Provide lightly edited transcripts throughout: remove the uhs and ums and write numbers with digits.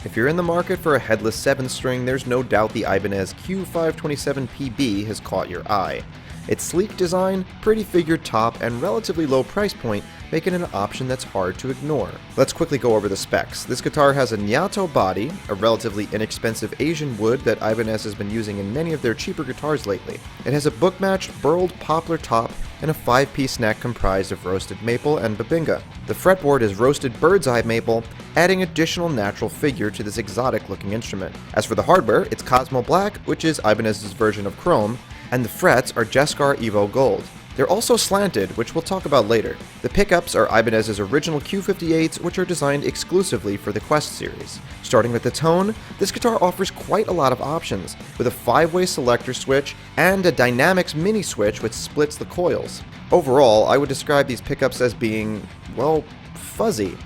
If you're in the market for a headless 7-string, there's no doubt the Ibanez QX527PB has caught your eye. Its sleek design, pretty figured top, and relatively low price point make it an option that's hard to ignore. Let's quickly go over the specs. This guitar has a Nyato body, a relatively inexpensive Asian wood that Ibanez has been using in many of their cheaper guitars lately. It has a book-matched burled poplar top and a 5-piece neck comprised of roasted maple and babinga. The fretboard is roasted bird's eye maple, adding additional natural figure to this exotic-looking instrument. As for the hardware, it's Cosmo Black, which is Ibanez's version of chrome, and the frets are Jescar Evo Gold. They're also slanted, which we'll talk about later. The pickups are Ibanez's original Q58s, which are designed exclusively for the Quest series. Starting with the tone, this guitar offers quite a lot of options, with a 5-way selector switch and a Dynamics mini switch which splits the coils. Overall, I would describe these pickups as being, well, fuzzy.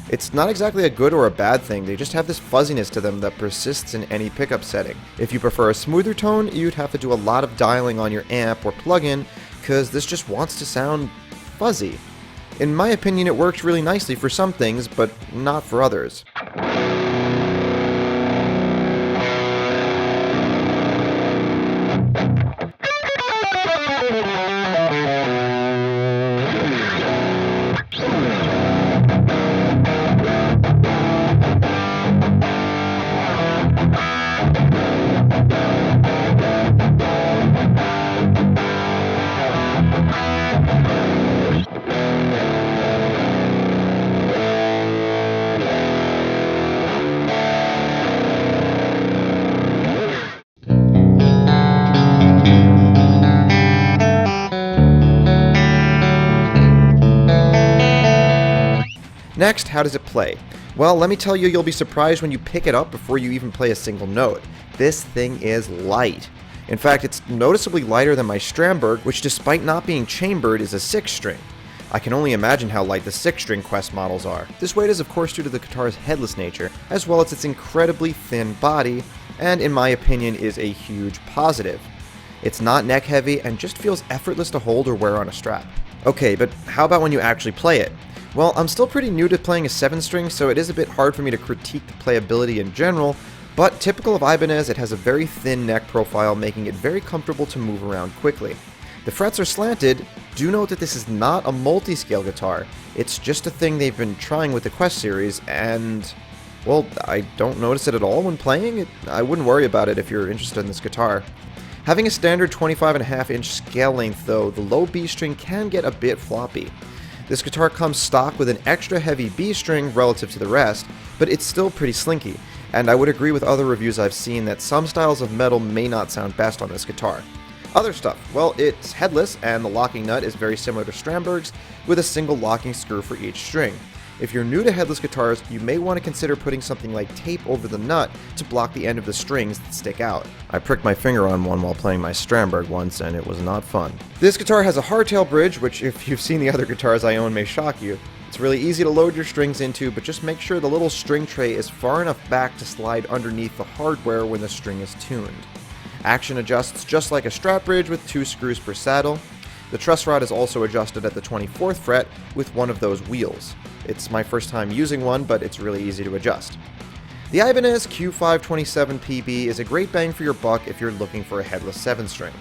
It's not exactly a good or a bad thing, they just have this fuzziness to them that persists in any pickup setting. If you prefer a smoother tone, you'd have to do a lot of dialing on your amp or plug-in, because this just wants to sound fuzzy. In my opinion, it works really nicely for some things, but not for others. Next, how does it play? Well, let me tell you, you'll be surprised when you pick it up before you even play a single note. This thing is light. In fact, it's noticeably lighter than my Strandberg, which despite not being chambered is a 6-string. I can only imagine how light the 6-string Quest models are. This weight is of course due to the guitar's headless nature, as well as its incredibly thin body, and in my opinion is a huge positive. It's not neck heavy and just feels effortless to hold or wear on a strap. Okay, but how about when you actually play it? Well, I'm still pretty new to playing a 7-string, so it is a bit hard for me to critique the playability in general, but typical of Ibanez, it has a very thin neck profile, making it very comfortable to move around quickly. The frets are slanted. Do note that this is not a multi-scale guitar. It's just a thing they've been trying with the Quest series, and, well, I don't notice it at all when playing it. I wouldn't worry about it if you're interested in this guitar. Having a standard 25.5-inch scale length though, the low B string can get a bit floppy. This guitar comes stock with an extra heavy B string relative to the rest, but it's still pretty slinky, and I would agree with other reviews I've seen that some styles of metal may not sound best on this guitar. Other stuff, well, it's headless and the locking nut is very similar to Strandberg's, with a single locking screw for each string. If you're new to headless guitars, you may want to consider putting something like tape over the nut to block the end of the strings that stick out. I pricked my finger on one while playing my Strandberg once, and it was not fun. This guitar has a hardtail bridge, which if you've seen the other guitars I own may shock you. It's really easy to load your strings into, but just make sure the little string tray is far enough back to slide underneath the hardware when the string is tuned. Action adjusts just like a strap bridge with 2 screws per saddle. The truss rod is also adjusted at the 24th fret with one of those wheels. It's my first time using one, but it's really easy to adjust. The Ibanez Q527PB is a great bang for your buck if you're looking for a headless 7-string.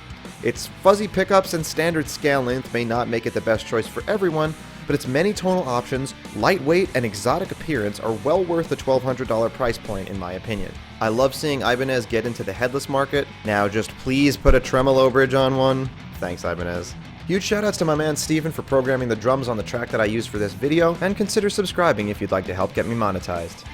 Its fuzzy pickups and standard scale length may not make it the best choice for everyone, but its many tonal options, lightweight, and exotic appearance are well worth the $1,200 price point in my opinion. I love seeing Ibanez get into the headless market. Now just please put a tremolo bridge on one. Thanks, Ibanez. Huge shoutouts to my man Steven for programming the drums on the track that I used for this video, and consider subscribing if you'd like to help get me monetized.